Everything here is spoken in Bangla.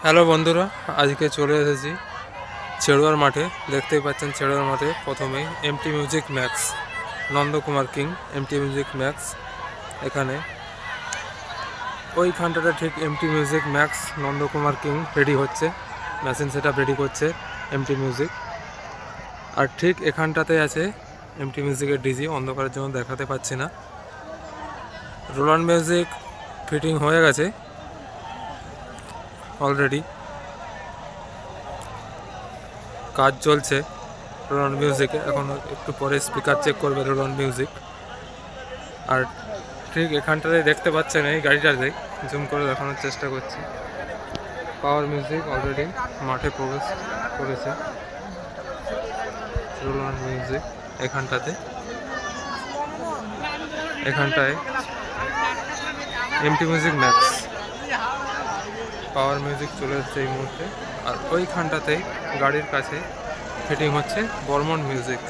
হ্যালো বন্ধুরা, আজকে চলে এসেছি ছেড়ুয়ার মাঠে। দেখতেই পাচ্ছেন ছেড়ুয়ার মাঠে প্রথমেই M T music max, Nandakumar king M T music max. এখানে ওইখানটাতে ঠিক M T music max Nandakumar king ready হচ্ছে, মেশিন সেট আপ রেডি করছে এমটি মিউজিক। আর ঠিক এখানটাতে আছে এমটি মিউজিকের ডিজি, অন্ধকারের জন্য দেখাতে পাচ্ছি না। রোলান্ড মিউজিক ফিটিং হয়ে গেছে অলরেডি, কাজ চলছে রোলান্ড মিউজিকে। এখন একটু পরে স্পিকার চেক করবে রোলান্ড মিউজিক। আর ঠিক এখানটাতে দেখতে পাচ্ছেন এই গাড়িটাতে, জুম করে দেখানোর চেষ্টা করছি, পাওয়ার মিউজিক অলরেডি মাঠে প্রবেশ করেছে। রোলান্ড মিউজিক এখানটায় M T music max, power music চলে এসেছে এই মুহূর্তে। আর ওইখানটাতেই গাড়ির কাছে ফিটিং হচ্ছে বর্মন মিউজিক।